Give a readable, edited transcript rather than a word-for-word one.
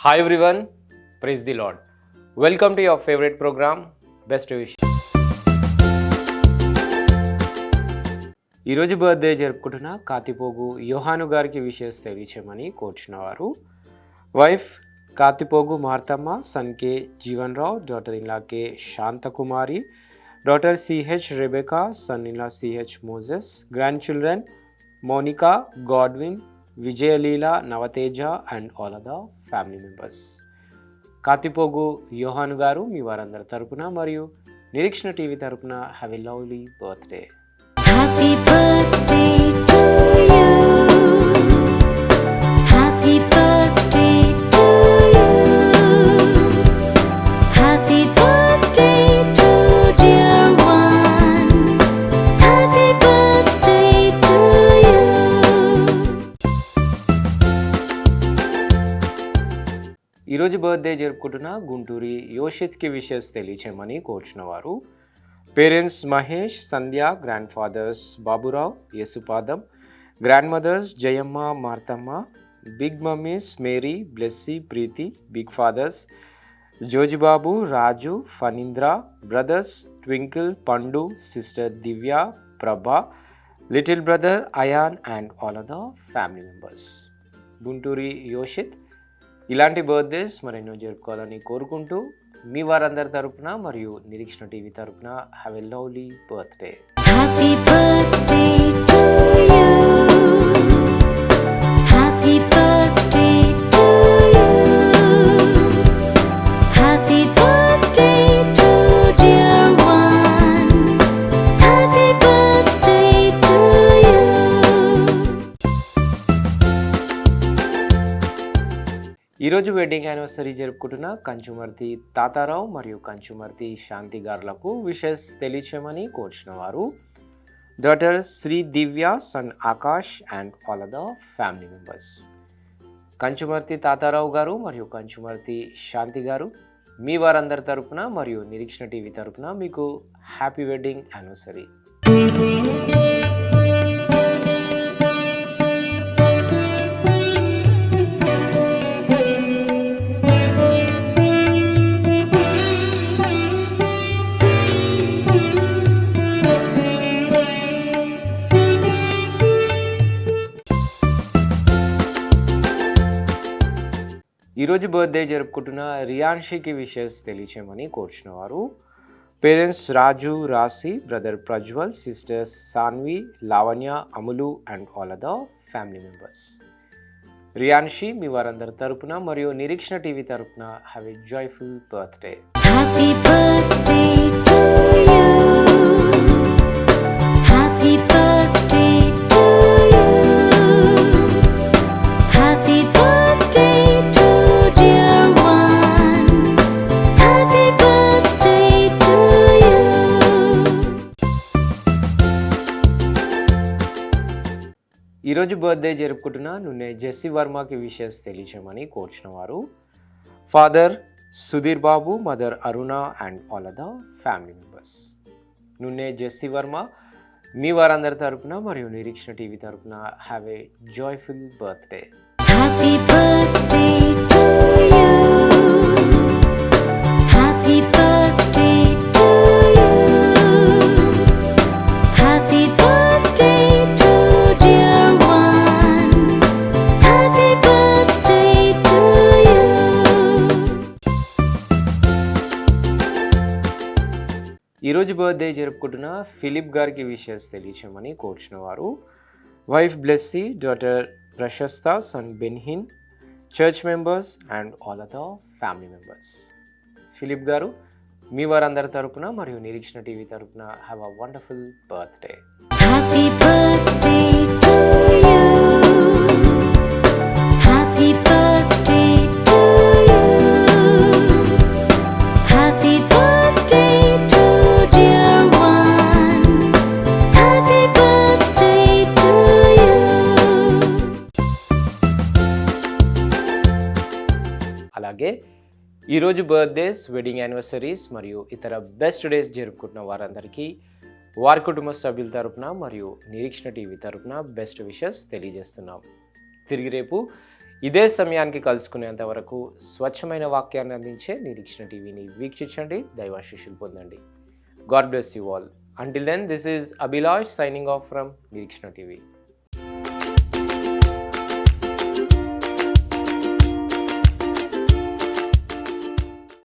Hi everyone, praise the Lord. Welcome to your favorite program, Best Wish. ఈరోజు birthday జరుపుకుంటున్న కాతిపోగు యోహాను గారికి wishes తెలియచేయమని కోరుచున్నవారు. Wife Kathipogu Marthamma, son K Jeevan Rao, daughter in law K Shanthakumari, daughter CH Rebecca, son in law CH Moses, grandchildren Monica, Godwin, Vijayaleela, Navateja and all of the family members. Kathipogu Yohanu garu మీ వారందరి తరపున మరియు Nireekshana TV తరపున have a lovely birthday. Happy birthday to you. Happy birthday to you. Happy birthday to dear one. Happy birthday to you. ఈరోజు birthday జరుపుకుంటున్న గుంటూరి యోషిత్కి wishes తెలియచేయమని కోరుచున్నవారు. Parents Mahesh, Sandhya, grandfathers Baburao, Yesupadam, grandmothers Jayamma, Marthamma, big mummies Mary, Blessy, Preethi, big fathers Jojibabu, Raju, Phanindra, brothers Twinkle, Pandu, sister Divya, Prabha, little brother Ayaan and all of the family members. Gunturi Yoshith ఇలాంటి birthdays మరెన్నో జరుపుకోవాలని కోరుకుంటూ మీ వారందరి తరపున మరియు నిరీక్షణ టీవీ తరపున have a lovely birthday. Happy birthday to you. Happy birthday to you. Happy birthday to dear one. Happy birthday to you. ఈరోజు wedding anniversary జరుపుకుంటున్న కంచుమర్తి తాతారావు మరియు కంచుమర్తి శాంతి గారులకు విషెస్ తెలియచేయమని కోరుచున్నవారు. Daughter Sri Divya, son Akash and all of the family members. Kanchumarthi Thatharao garu మరియు కంచుమర్తి శాంతి గారు మీ వారందరి తరపున మరియు నిరీక్షణ టీవీ తరపున మీకు హ్యాపీ వెడ్డింగ్ యానివర్సరీ. ఈరోజు బర్త్డే జరుపుకుంటున్న రియాన్షికి విషెస్ తెలియచేయమని కోరుచున్నవారు. Parents Raju, Rashi, brother Prajwal, sisters Saanvi, Lavanya, Amulu and all of the family members. Riyanshi మీ వారందరి తరపున మరియు నిరీక్షణ టీవీ తరపున have a joyful birthday. Happy birthday to you. Happy birthday to you. Happy birthday to dear one. Happy birthday to you. ఈరోజు birthday జరుపుకుంటున్న Nunne Jessy వర్మకి wishes తెలియచేయమని కోరుచున్నవారు. Father Sudheer Babu, mother Aruna and all of the family members. Nunne Jessy Varma మీ వారందరి తరపున మరియు Nireekshana TV తరపున have a joyful birthday. Happy birthday to you. Happy birthday to you. Happy birthday to dear one. Happy birthday to you. ఈరోజు birthday జరుపుకుంటున్న Philip గారికి wishes తెలియచేయమని కోరుచున్నవారు. Wife Blessy, daughter Prashastha, son బెన్హిన్, church members and all of the family members. Philip garu మీ వారందరి తరపున మరియు నిరీక్షణ టీవీ తరపున have a wonderful birthday. Happy birthday to you. Happy birthday to you. Happy birthday to dear one. Happy birthday to you. అలాగే ఈరోజు birthdays, wedding anniversaries మరియు ఇతర best days జరుపుకుంటున్న వారందరికీ వారి కుటుంబ సభ్యుల తరపున మరియు నిరీక్షణ టీవీ తరపున బెస్ట్ విషెస్ తెలియజేస్తున్నాం. తిరిగి రేపు ఇదే సమయానికి కలుసుకునేంత వరకు స్వచ్ఛమైన వాక్యాన్ని అందించే నిరీక్షణ టీవీని వీక్షించండి, దైవాశీస్సులు పొందండి. God bless you all. Until then, this is Abhilash signing off from Nirikshana TV.